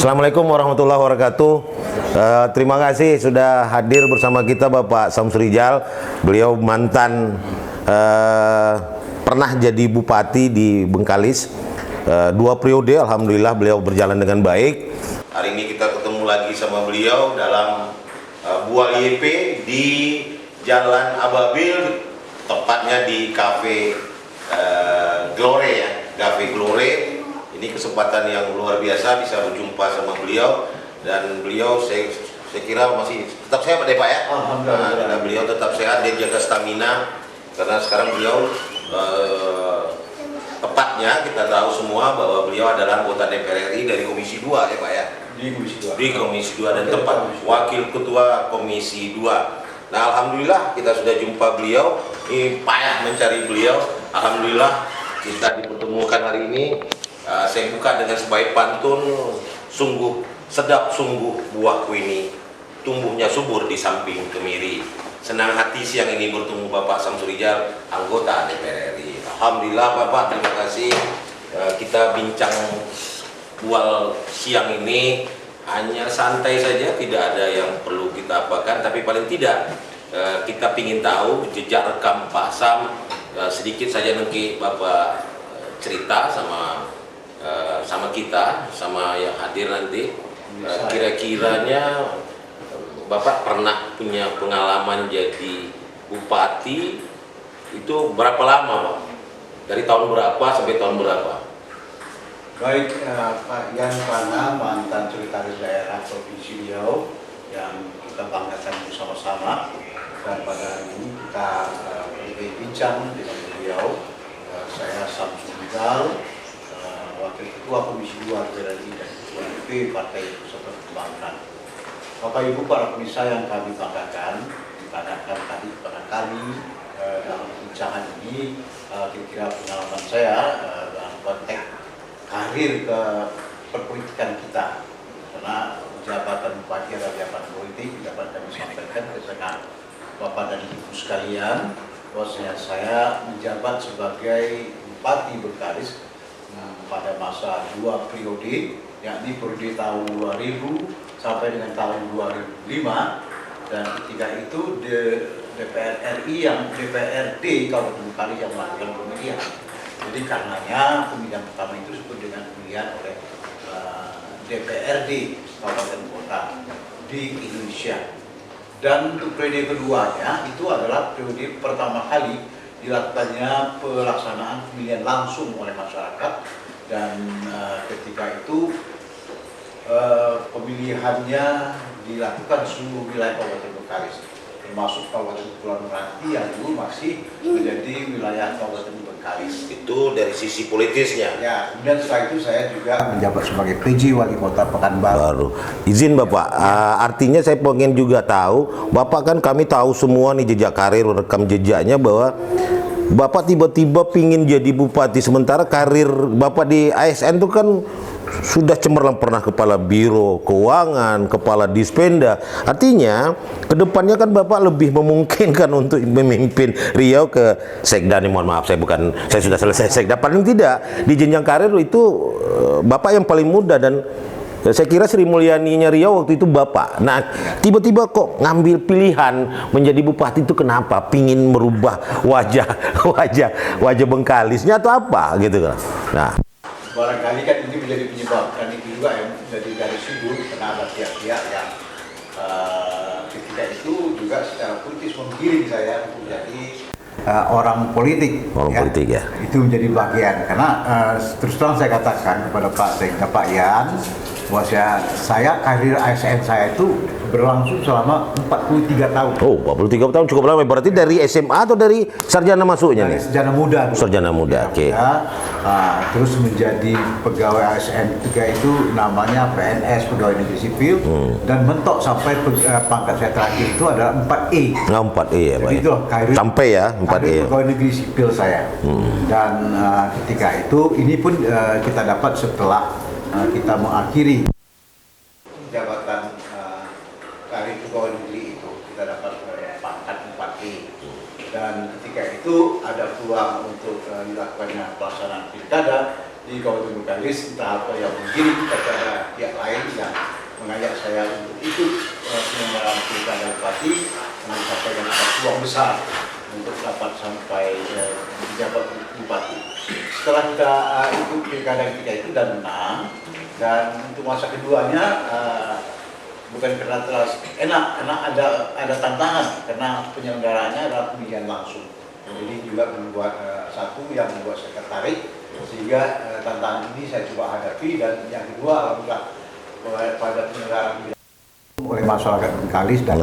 Assalamualaikum warahmatullahi wabarakatuh. Terima kasih sudah hadir bersama kita Bapak Samsur Rijal. Beliau mantan pernah jadi bupati di Bengkalis, 2 periode. Alhamdulillah beliau berjalan dengan baik. Hari ini kita ketemu lagi sama beliau dalam buah YP di Jalan Ababil, tepatnya di Cafe Glore ya, Cafe Glore. Ini kesempatan yang luar biasa bisa berjumpa sama beliau, dan beliau saya kira masih tetap sehat deh Pak ya. Alhamdulillah. Nah, beliau tetap sehat, dia jaga stamina karena sekarang beliau tepatnya kita tahu semua bahwa beliau adalah anggota DPR RI dari Komisi 2 ya Pak ya. Di Komisi 2. Di Komisi 2 dan tempat Wakil Ketua Komisi 2. Nah, alhamdulillah kita sudah jumpa beliau. Ini payah mencari beliau. Alhamdulillah kita dipertemukan hari ini. Saya buka dengan sebaik pantun, sungguh sedap sungguh buahku ini, tumbuhnya subur di samping kemiri. Senang hati siang ini bertemu Bapak Samsur Rijal, anggota DPR RI. Alhamdulillah Bapak, terima kasih. Kita bincang bual siang ini hanya santai saja, tidak ada yang perlu kita apakan, tapi paling tidak kita ingin tahu jejak rekam Pak Sam. Sedikit saja nanti Bapak cerita sama kita, sama yang hadir nanti. Kira-kiranya Bapak pernah punya pengalaman jadi bupati itu berapa lama Pak? Dari tahun berapa sampai tahun berapa? Baik, Pak Yan Pana, mantan sekretaris daerah Provinsi Riau yang kita banggakan bersama-sama, dan pada hari ini kita berbincang dengan beliau. Saya Samsur Rijal, Wakil Ketua Komisi 2 DPR RI dan Ketua DP Partai Persatuan Pembangunan. Bapak Ibu para pemirsa yang kami banggakan, ditanyakan tadi kepada kami dalam perbincangan ini, kira-kira pengalaman saya dalam konteks karir ke perpolitikan kita, karena jabatan bupati adalah jabatan politik. Dapat kami sampaikan kepada Bapak dan Ibu sekalian bahwasanya saya menjabat sebagai bupati Bengkalis pada masa 2 periode, yakni periode tahun 2000 sampai dengan tahun 2005, dan ketika itu DPR RI yang DPRD Kabupaten Bengkalis yang melakukan pemilihan. Jadi karenanya pemilihan pertama itu disebut dengan pemilihan oleh DPRD Kabupaten Kota di Indonesia. Dan untuk periode keduanya itu adalah periode pertama kali dilakukannya pelaksanaan pemilihan langsung oleh masyarakat, dan ketika itu pemilihannya dilakukan di seluruh wilayah Kabupaten Bengkalis, termasuk Kabupaten Kepulauan Meranti yang dulu masih menjadi wilayah Kabupaten Bengkalis. Itu dari sisi politisnya. Ya, kemudian setelah itu saya juga menjabat sebagai PJ Wali Kota Pekanbaru. Izin Bapak, artinya saya pengen juga tahu, Bapak kan kami tahu semua nih jejak karir, rekam jejaknya bahwa Bapak tiba-tiba pingin jadi bupati, sementara karir Bapak di ASN itu kan sudah cemerlang, pernah kepala biro keuangan, kepala Dispenda. Artinya kedepannya kan Bapak lebih memungkinkan untuk memimpin Riau ke Sekda. Mohon maaf, saya sudah selesai Sekda. Paling tidak di jenjang karir itu Bapak yang paling muda, dan saya kira Sri Mulyaninya Riau waktu itu Bapak. Nah, tiba-tiba kok ngambil pilihan menjadi bupati itu kenapa? Pingin merubah wajah Bengkalisnya atau apa gitu kan? Nah, barangkali kan ini menjadi penyebab, dan itu juga yang menjadi garis sudut karena ada pihak-pihak yang ketika itu juga secara politis menggiring saya untuk jadi orang politik. Politik ya. Itu menjadi bagian, karena terus terang saya katakan kepada Pak Yan bahwa saya karir ASN saya itu berlangsung selama 43 tahun. Oh, 43 tahun cukup lama. Berarti dari SMA atau dari sarjana masuknya dari nih? Sarjana muda. Sarjana muda, oke. Terus menjadi pegawai ASN 3 itu namanya PNS, pegawai negeri sipil, dan mentok sampai pangkat saya terakhir itu adalah 4E. Nah, 4E ya Pak. Jadi itu karir sampai ya 4E. Pegawai negeri sipil saya. Dan ketika itu ini pun kita dapat setelah kita mengakhiri jabatan karir pegawai negeri itu, kita dapat pangkat 4E. Dan ketika itu ada peluang untuk dilakukannya pelaksanaan pilkada, di Kabupaten Bengkalis, entah apa yang menggiring kepada pihak lain yang mengajak saya untuk ikut penyelenggaraan pilkada bupati, dengan sampaikan ada peluang besar untuk dapat sampai menjabat bupati. Setelah kita ikut pilkada ketika itu dan menang, dan untuk masa keduanya bukan karena terlalu enak, karena ada tantangan, karena penyelenggaranya adalah pemilihan langsung. Jadi juga membuat satu yang membuat saya tertarik, sehingga tantangan ini saya coba hadapi. Dan yang kedua, alhamdulillah pada penyelenggaraan oleh masyarakat Bengkalis dan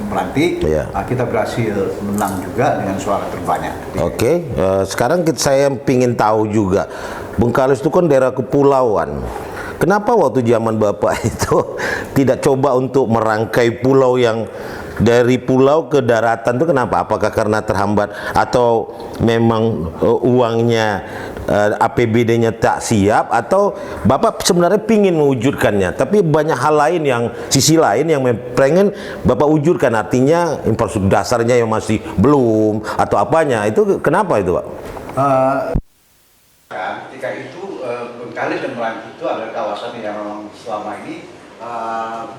Meranti, kita berhasil menang juga dengan suara terbanyak. Sekarang saya ingin tahu juga, Bengkalis itu kan daerah kepulauan. Kenapa waktu zaman Bapak itu tidak coba untuk merangkai pulau yang dari pulau ke daratan itu kenapa? Apakah karena terhambat atau memang uangnya APBD-nya tak siap, atau Bapak sebenarnya pingin mewujudkannya tapi banyak hal lain yang sisi lain yang pengen Bapak wujudkan, artinya infrastruktur dasarnya yang masih belum atau apanya, itu kenapa itu Pak? Ketika itu Bengkalis dan Meranti itu adalah kawasan yang memang selama ini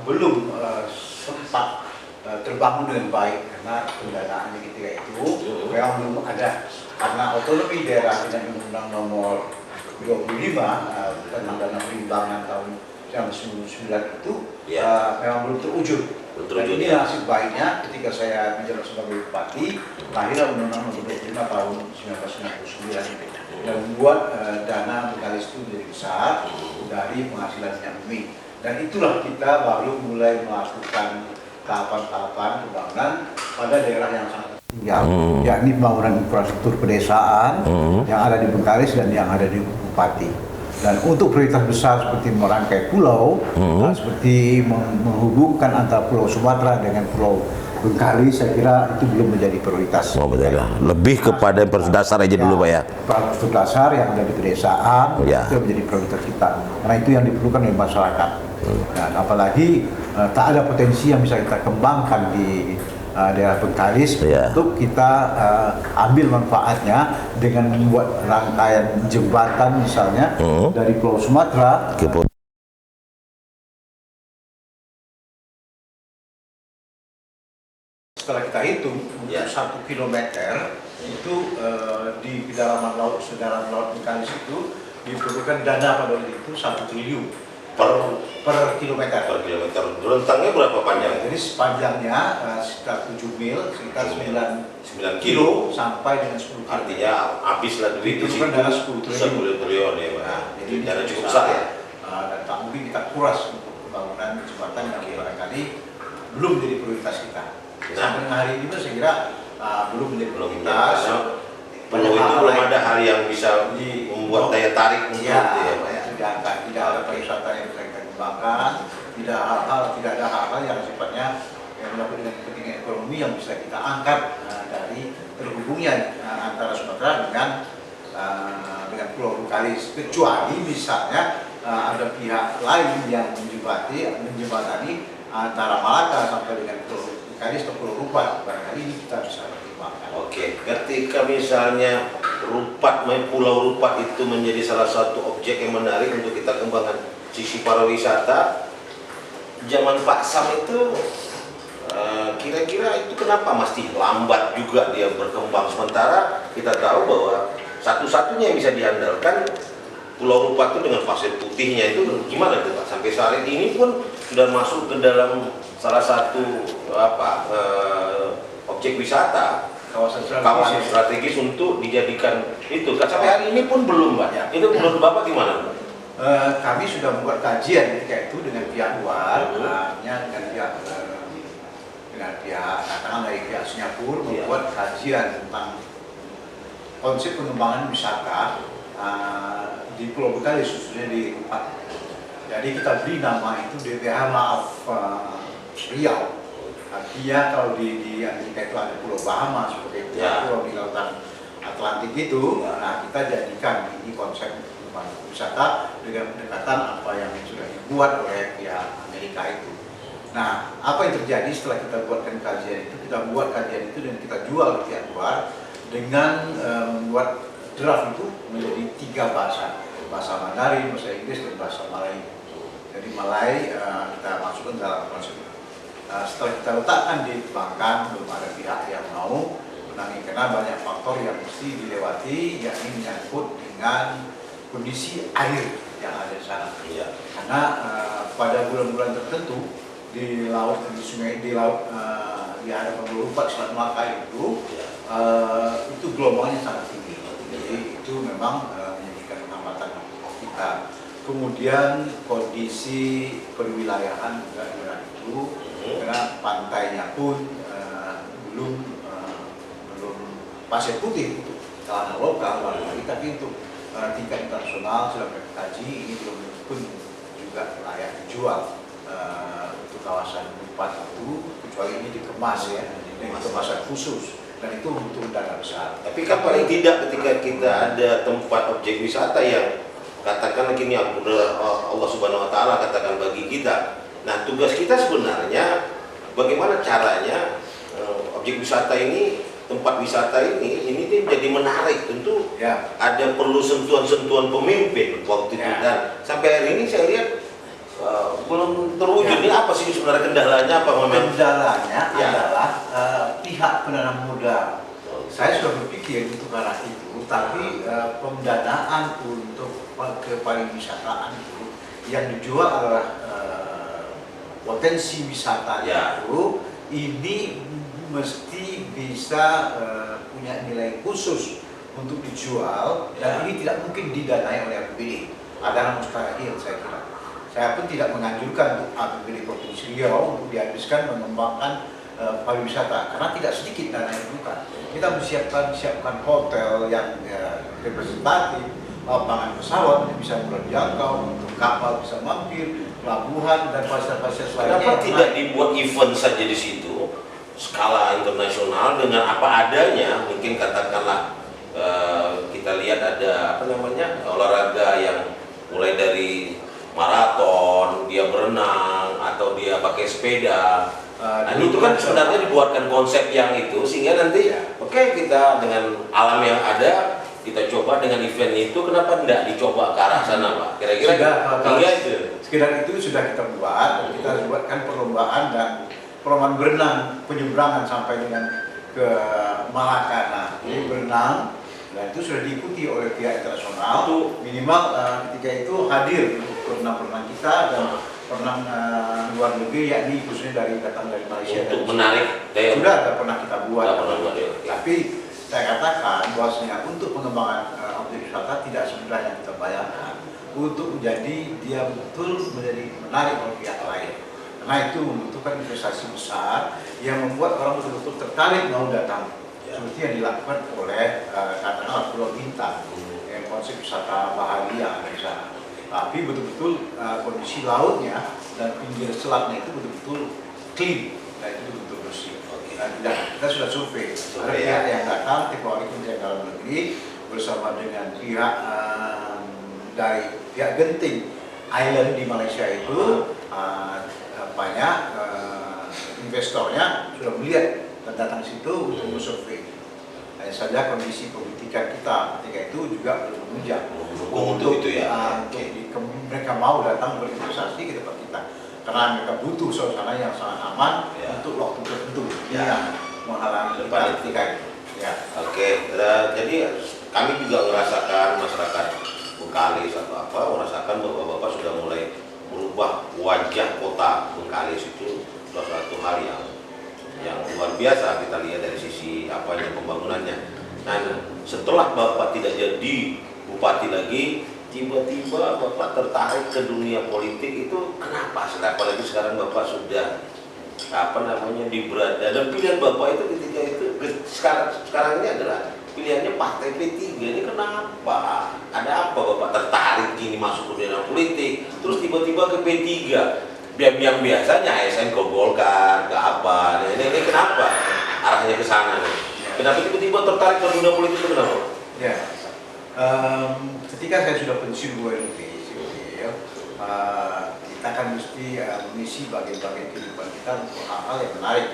belum sempat terbangun dengan baik, karena pendanaannya ketika itu memang belum ada, karena otonomi daerah dengan Undang-Undang Nomor 25 tentang dana perimbangan tahun 1999 itu memang belum terwujud. Dan ini nasib baiknya ketika saya menjabat sebagai bupati, lahirlah Undang-Undang Nomor 25 tahun 1999 dan membuat dana Bengkalis itu menjadi besar dari penghasilan minyak bumi. Dan itulah kita baru mulai melakukan tahapan-tahapan pembangunan pada daerah yang sangat yakni pembangunan infrastruktur pedesaan yang ada di Bengkalis dan yang ada di Bupati. Dan untuk prioritas besar seperti merangkai pulau, seperti menghubungkan antara Pulau Sumatera dengan Pulau Bengkalis, saya kira itu belum menjadi prioritas. Lebih kepada infrastruktur dasar aja dulu Pak ya. Infrastruktur dasar yang ada di pedesaan itu menjadi prioritas kita, karena itu yang diperlukan oleh masyarakat. Dan apalagi tak ada potensi yang bisa kita kembangkan di daerah Bengkalis untuk kita ambil manfaatnya dengan membuat rangkaian jembatan misalnya dari Pulau Sumatera setelah kita hitung untuk 1 kilometer itu di kedalaman laut, sedaran laut Bengkalis itu diperlukan dana pada waktu itu 1 triliun per kilometer. Rentangnya berapa panjang? Jadi sepanjangnya sekitar 7 mil, sekitar 9 kilo sampai dengan 10 kilo. Artinya habislah duit itu kan dana 10 triliun ya Pak. Jadi dana cukup besar ya. Dan tak mungkin kita kuras untuk pembangunan jembatan yang barangkali belum jadi prioritas kita. Sampai hari ini saya kira belum menjadi prioritas. Pulau itu belum ada hal yang bisa membuat daya tarik untuk tidak ada pariwisata yang bisa kita kembangkan, tidak ada hal-hal yang sifatnya yang menyangkut dengan kepentingan ekonomi yang bisa kita angkat dari terhubungnya antara Sumatera dengan Pulau Bengkalis, kecuali misalnya ada pihak lain yang menjembatani antara Malaka sampai dengan Pulau Bengkalis atau Pulau Rupat. Barangkali ini kita bisa pertimbangkan. Ketika misalnya Pulau Rupat itu menjadi salah satu objek yang menarik untuk kita kembangkan sisi pariwisata, zaman Pak Sam itu kira-kira itu kenapa masih lambat juga dia berkembang, sementara kita tahu bahwa satu-satunya yang bisa diandalkan Pulau Rupat itu dengan pasir putihnya itu gimana tuh Pak? Sampai saat ini pun sudah masuk ke dalam salah satu objek wisata, kawasan strategis untuk dijadikan itu. Sampai hari ini pun belum Pak. Itu menurut Bapak gimana Pak? Kami sudah membuat kajian ketika itu dengan pihak luar, dengan pihak katakan dari pihak Singapura membuat kajian tentang konsep pengembangan wisata di Pulau Bengkalis, khususnya di Rupat. Jadi kita beri nama itu DPH Maaf Riau. Artinya kalau di Amerika itu ada Pulau Bahamas seperti itu, pulau di lautan Atlantik itu. Nah, kita jadikan ini konsep wisata dengan pendekatan apa yang sudah dibuat oleh pihak Amerika itu. Nah, apa yang terjadi setelah kita buatkan kajian itu? Kita buat kajian itu dan kita jual ke pihak luar dengan membuat draft itu menjadi 3 bahasa, bahasa Mandarin, bahasa Inggris, dan bahasa Malay. Jadi Malay kita masukkan dalam konsep. Setelah kita letakkan di bankan, belum ada pihak yang mau menangi karena banyak faktor yang mesti dilewati, yakni menyangkut dengan kondisi air yang ada di sana. Karena pada bulan-bulan tertentu di laut, di sungai, di laut di hadapan 24 Selat Melaka itu gelombangnya sangat tinggi. Jadi itu memang menjadikan pengamatan kita. Kemudian kondisi perwilayahan juga dengan itu, karena pantainya pun belum pasir putih untuk kalangan lokal barangkali, tapi untuk tingkat internasional sudah kaji ini belum pun juga layak dijual untuk kawasan 4 itu, kecuali ini dikemas ya, dengan kemasan khusus, dan itu untuk dana besar. Tapi kan paling tidak ketika kita ada tempat objek wisata yang katakan ini Allah Subhanahu Wa Taala katakan bagi kita. Nah, tugas kita sebenarnya bagaimana caranya objek wisata ini, tempat wisata ini jadi menarik. Tentu ada perlu sentuhan-sentuhan pemimpin waktu itu, dan sampai hari ini saya lihat belum terwujud. Ini apa sih sebenarnya kendalanya? Kendalanya adalah pihak penanam modal. Saya sudah berpikir untuk arah itu, tapi pendanaan untuk kepariwisataan itu yang dijual adalah potensi wisata itu, ini mesti bisa punya nilai khusus untuk dijual, dan ini tidak mungkin didanai oleh APBD. Adalah mustahil saya kira. Saya pun tidak menganjurkan untuk APBD Provinsi Riau untuk dihabiskan mengembangkan pariwisata, karena tidak sedikit dana yang bukan. Kita siapkan hotel yang representatif, lapangan pesawat yang bisa mulai dijangkau, untuk kapal bisa mampir, pelabuhan dan fasilitas lainnya. Kenapa tidak dibuat event saja di situ, skala internasional dengan apa adanya? Mungkin katakanlah kita lihat ada olahraga yang mulai dari maraton, dia berenang atau dia pakai sepeda. Nah, itu kan sebenarnya dibuatkan konsep yang itu sehingga nanti kita dengan alam yang ada kita coba dengan event itu, kenapa tidak dicoba ke arah sana, Pak? Kira-kira sekedar itu sudah kita buat. Kita buatkan perlombaan berenang penyeberangan sampai dengan ke Malaka. Nah, ini berenang, dan itu sudah diikuti oleh pihak internasional. Minimal ketika itu hadir perenang-perenang kita dan perenang luar negeri, yakni khususnya datang dari Malaysia. Untuk menarik, sudah pernah kita buat. Tapi saya katakan bahwasanya untuk pengembangan objek wisata tidak semudah yang kita bayangkan. Untuk menjadi dia betul menjadi menarik oleh pihak lain. Karena itu membutuhkan investasi besar yang membuat orang betul-betul tertarik mau datang. Seperti yang dilakukan oleh katakanlah Pulau Bintang, yang konsep wisata bahari yang ada di sana. Tapi betul-betul kondisi lautnya dan pinggir selatnya itu betul-betul clean, dan itu betul-betul bersih. Kita sudah survei. Ada pihak yang datang, Kepala Kementerian Dalam Negeri bersama dengan pihak dari pihak Genting Island di Malaysia itu, banyak investornya sudah melihat dan datang ke situ untuk survei. Hanya saja kondisi politikan kita ketika itu juga belum menunjang untuk itu mereka mau datang berinvestasi ke tempat kita, karena mereka butuh suasana yang sangat aman untuk waktu tertentu yang menghalangi kita ketika itu. Jadi kami juga merasakan masyarakat Bengkalis atau apa merasakan bahwa Bapak sudah mulai merubah wajah kota Bengkalis. Itu salah satu hal yang luar biasa kita lihat dari sisi pembangunannya. Nah, setelah Bapak tidak jadi bupati lagi, tiba-tiba Bapak tertarik ke dunia politik. Itu kenapa? Apalagi sekarang Bapak sudah di berada, dan pilihan Bapak itu ketika itu sekarang ini adalah pilihannya Partai P3. Ini kenapa? Ada apa Bapak tertarik kini masuk ke dunia politik, terus tiba-tiba ke P3? Yang biasanya ASN ke Golkar, ke apa? Nah, ini kenapa arahnya ke sana? Kenapa tiba-tiba tertarik ke dunia politik itu kenapa? Ketika saya sudah pensiun 2 kita akan mesti mengisi bagian-bagian kehidupan kita untuk hal-hal yang menarik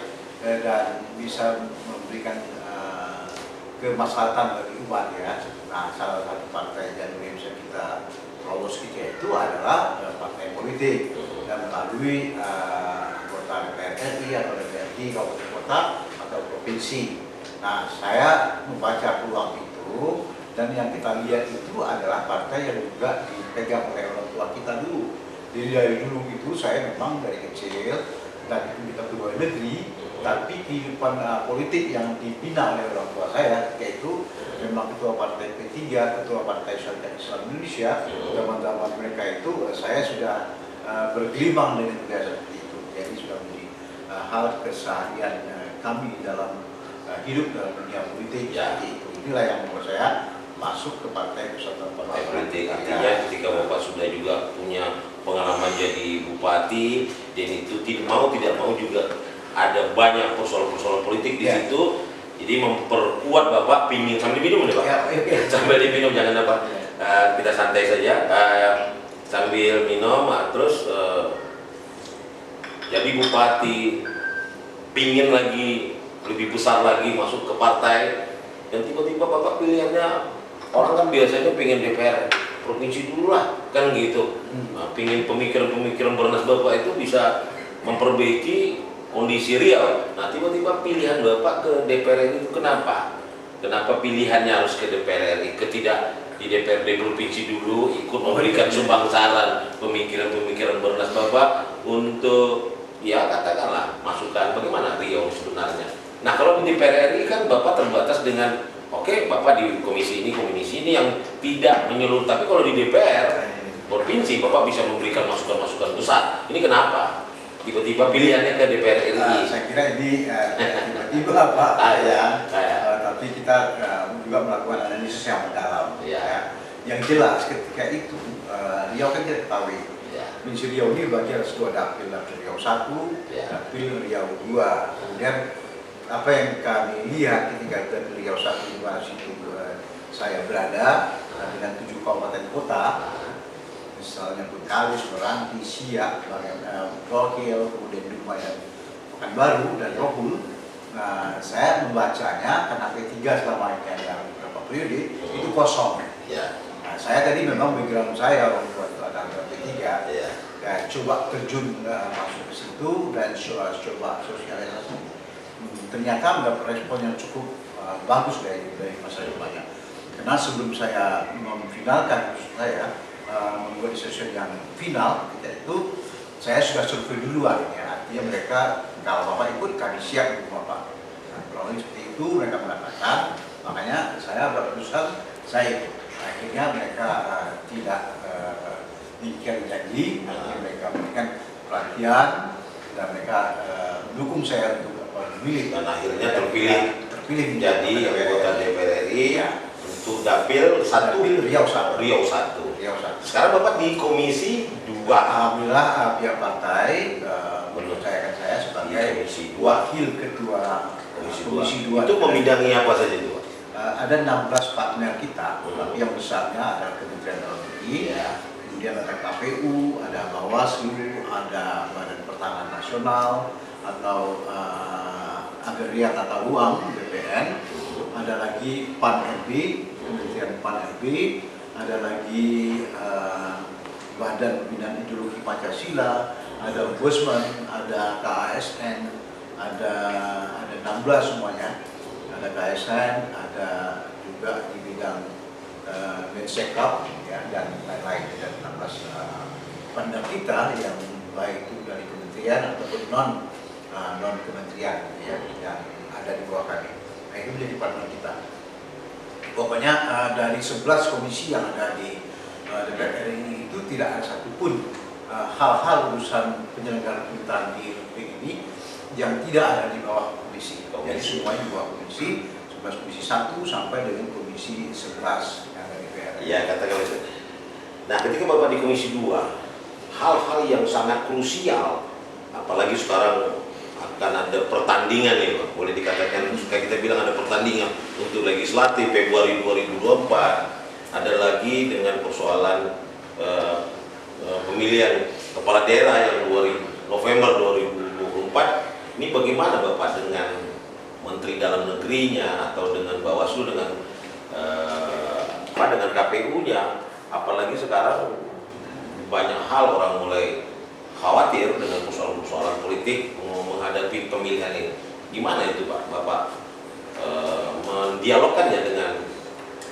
dan bisa memberikan kemaslahatan bagi umat ya. Nah, salah satu partai yang bisa kita lolos itu adalah partai politik dan melalui anggota DPR RI atau DPRD kabupaten kota atau provinsi. Nah, saya membaca peluang itu dan yang kita lihat itu adalah partai yang juga dipegang oleh orang tua kita dulu. Jadi dari dulu itu saya memang dari kecil dan itu kita pegawai negeri, tapi kehidupan politik yang dibina oleh orang tua saya yaitu memang ketua partai P3, ketua partai Syarikat Islam Indonesia. Zaman-zaman mereka itu saya sudah bergelimang dengan budaya seperti itu. Jadi sudah menjadi hal keseharian kami dalam hidup dalam dunia politik. Jadi inilah yang menurut saya masuk ke Partai Persatuan Partai Politik. Artinya ketika Bapak sudah juga punya pengalaman jadi bupati dan itu tidak mau juga ada banyak persoalan-persoalan politik di situ, jadi memperkuat Bapak pingin sambil minum nih Pak. Sambil diminum jangan apa, kita santai saja sambil minum, terus jadi bupati pingin lagi lebih besar lagi masuk ke partai dan tiba-tiba Bapak pilihannya orang kan biasanya pengen DPR provinsi dulu lah kan gitu. Nah, pingin pemikiran-pemikiran bernas Bapak itu bisa memperbaiki kondisi Riau. Nah, tiba-tiba pilihan Bapak ke DPR RI itu kenapa? Kenapa pilihannya harus ke DPR RI? Ketidak di DPRD provinsi dulu ikut memberikan sumbang saran pemikiran-pemikiran bernas Bapak untuk ya katakanlah masukan bagaimana Riau sebenarnya. Nah, kalau di DPR RI kan Bapak terbatas dengan oke, Bapak di komisi ini yang tidak menyeluruh, tapi kalau di DPR provinsi Bapak bisa memberikan masukan-masukan besar. Ini kenapa? Tiba-tiba pilihannya ke DPR RI. Saya kira ini tiba-tiba Pak, tapi kita juga melakukan analisis yang mendalam. Ya. Yang jelas ketika itu Riau kan kita ketahui. Provinsi Riau ini bagi ada dua dapil, dapil Riau 1, dapil Riau 2. Kemudian apa yang kami lihat ketika dari Riau 1 di mana situ saya berada dengan 7 kabupaten kota, misalnya Bengkalis, Meranti, Siak, Blokil, kemudian Dumayan, Pekanbaru dan Rohul. Nah, saya membacanya karena P3 selama ini yang beberapa periode itu kosong. Nah, saya tadi memang background saya waktu itu ada P3, dan coba terjun masuk ke situ dan coba sosialisasi. Ternyata mendapat respon yang cukup bagus dari masa depannya. Karena sebelum saya memfinalkan saya membuat decision yang final, itu saya sudah survei duluan. Ya. Artinya mereka kalau Bapak ikut kami siap untuk Bapak. Nah, kalau seperti itu mereka mengatakan, makanya saya berkeputusan saya ikut. Akhirnya mereka tidak diikat janji, mereka memberikan pelatihan dan mereka mendukung saya untuk memilih dan akhirnya terpilih menjadi anggota DPR RI untuk dapil 1 Riau 1. Sekarang Bapak di komisi 2. Alhamdulillah pihak partai mempercayakan saya sebagai wakil ketua komisi 2. Itu memidangi apa saja itu? Ada 16 partner kita, tapi yang besarnya ada Kementerian Dalam Negeri, kemudian ada KPU, ada Bawaslu, ada Badan Pertahanan Nasional atau Agrarian Tata Ruang BPN, ada lagi PAN-RB, Kementerian PAN-RB, ada lagi Badan Pembinaan Ideologi Pancasila, ada Ombudsman, ada KASN, ada 16 semuanya, ada KASN, ada juga di bidang Mensekap dan lain-lain, dan 16 partner kita yang baik itu dari kementerian ataupun non kementerian yang ada di bawah kami. Nah, itu menjadi partner kita. Pokoknya dari 11 komisi yang ada di DPR RI itu tidak ada satupun hal-hal urusan penyelenggaraan pemerintahan di Republik ini yang tidak ada di bawah komisi. Jadi semuanya di bawah komisi, 11 komisi 1 sampai dengan komisi 11 yang ada di DPR. Iya, katakan itu. Nah, ketika Bapak di komisi 2, hal-hal yang sangat krusial, apalagi sekarang akan ada pertandingan ya Pak, boleh dikatakan kayak kita bilang ada pertandingan untuk legislatif Februari 2024, ada lagi dengan persoalan pemilihan kepala daerah yang November 2024. Ini bagaimana Bapak dengan Menteri Dalam Negerinya atau dengan Bawaslu dengan dengan KPU-nya. Apalagi sekarang banyak hal orang mulai khawatir dengan persoalan-persoalan politik menghadapi pemilihan ini. Gimana itu Pak, Bapak mendialogkannya dengan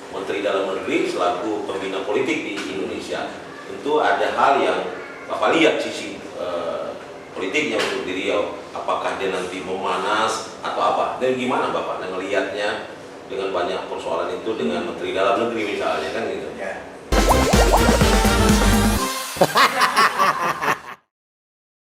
Menteri Dalam Negeri selaku pembina politik di Indonesia? Tentu ada hal yang Bapak lihat sisi politiknya untuk di Riau. Apakah dia nanti memanas atau apa? Dan gimana Bapak ngelihatnya dengan banyak persoalan itu dengan Menteri Dalam Negeri misalnya kan gitu? Ya.